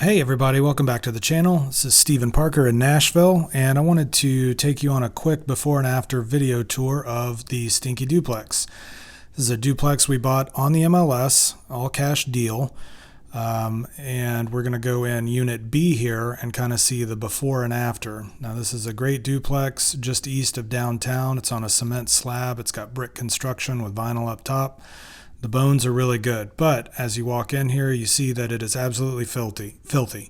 Hey everybody, welcome back to the channel. This is Stephen Parker in Nashville, and I wanted to take you on a quick before and after video tour of the Stinky Duplex. This is a duplex we bought on the MLS, all cash deal, and we're going to go in Unit B here and kind of see the before and after. Now this is a great duplex just east of downtown. It's on a cement slab. It's got brick construction with vinyl up top. The bones are really good, but as you walk in here, you see that it is absolutely filthy.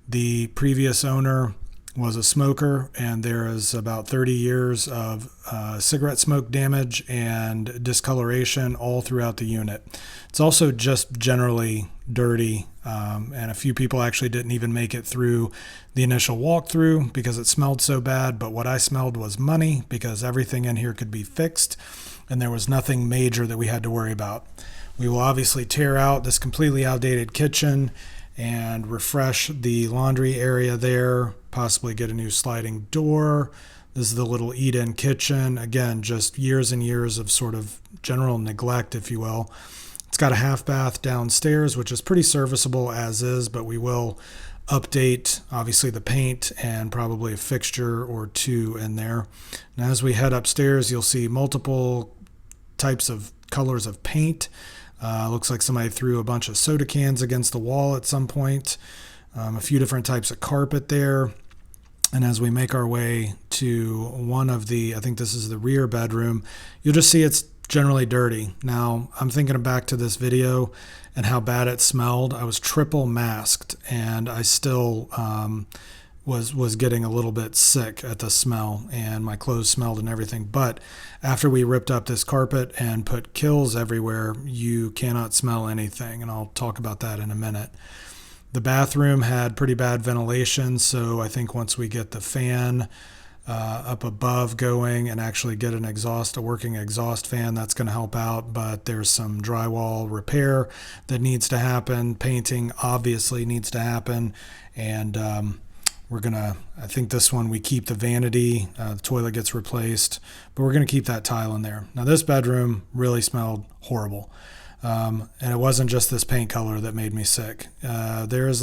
The previous owner was a smoker, and there is about 30 years of cigarette smoke damage and discoloration all throughout the unit. It's also just generally dirty, and a few people actually didn't even make it through the initial walkthrough because it smelled so bad, but what I smelled was money because everything in here could be fixed, and there was nothing major that we had to worry about. We will obviously tear out this completely outdated kitchen and refresh the laundry area there, possibly get a new sliding door. This is the little eat-in kitchen. Again, just years and years of sort of general neglect, if you will. It's got a half bath downstairs, which is pretty serviceable as is, but we will update obviously the paint and probably a fixture or two in there. Now as we head upstairs, you'll see multiple types of colors of paint. Looks like somebody threw a bunch of soda cans against the wall at some point. A few different types of carpet there. And as we make our way to one of the, I think this is the rear bedroom, you'll just see it's generally dirty. Now I'm thinking back to this video and how bad it smelled. I was triple masked and I still was getting a little bit sick at the smell, and my clothes smelled and everything. But after we ripped up this carpet and put kills everywhere, you cannot smell anything, and I'll talk about that in a minute. The bathroom had pretty bad ventilation, so I think once we get the fan up above going and actually get a working exhaust fan, that's going to help out. But there's some drywall repair that needs to happen. Painting obviously needs to happen, and I think this one we keep the vanity, the toilet gets replaced, but we're going to keep that tile in there. Now this bedroom really smelled horrible. And it wasn't just this paint color that made me sick. Looks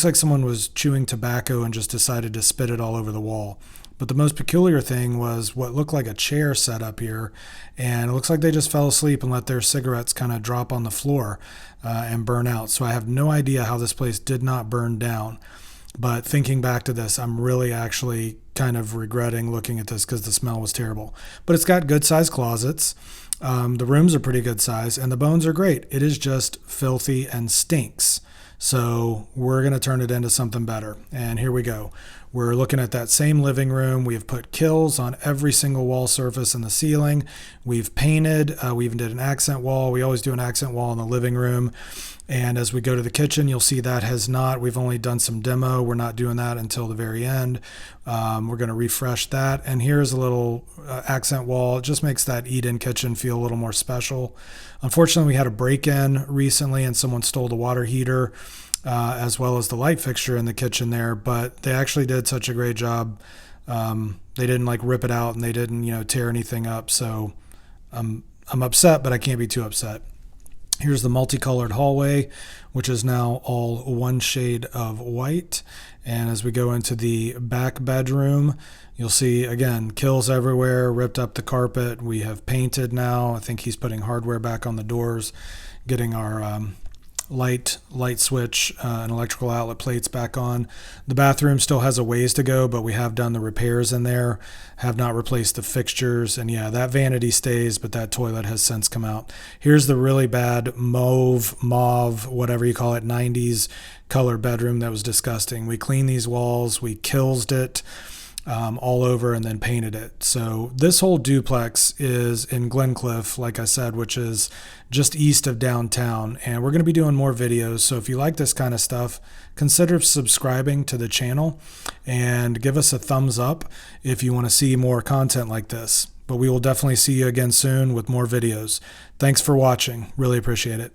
like someone was chewing tobacco and just decided to spit it all over the wall. But the most peculiar thing was what looked like a chair set up here, and it looks like they just fell asleep and let their cigarettes kind of drop on the floor and burn out. So I have no idea how this place did not burn down. But thinking back to this, I'm really actually kind of regretting looking at this because the smell was terrible. But it's got good sized closets. The rooms are pretty good size, and the bones are great. It is just filthy and stinks. So we're going to turn it into something better. And here we go. We're looking at that same living room. We have put kills on every single wall surface in the ceiling. We've painted. We even did an accent wall. We always do an accent wall in the living room. And as we go to the kitchen, you'll see that has not. We've only done some demo. We're not doing that until the very end. We're going to refresh that. And here's a little accent wall. It just makes that eat-in kitchen feel a little more special. Unfortunately, we had a break-in recently and someone stole the water heater as well as the light fixture in the kitchen there. But they actually did such a great job. They didn't like rip it out and they didn't, tear anything up. So I'm upset, but I can't be too upset. Here's the multicolored hallway, which is now all one shade of white. And as we go into the back bedroom, you'll see, again, kills everywhere, ripped up the carpet. We have painted now. I think he's putting hardware back on the doors, getting our light switch and electrical outlet plates back on. The bathroom still has a ways to go, but we have done the repairs in there, have not replaced the fixtures, and yeah, that vanity stays, but that toilet has since come out. Here's the really bad mauve, whatever you call it, 90s color bedroom that was disgusting. We cleaned these walls, we killsed it all over and then painted it. So this whole duplex is in Glencliff, like I said, which is just east of downtown, and we're going to be doing more videos. So if you like this kind of stuff, consider subscribing to the channel and give us a thumbs up if you want to see more content like this. But we will definitely see you again soon with more videos. Thanks for watching. Really appreciate it.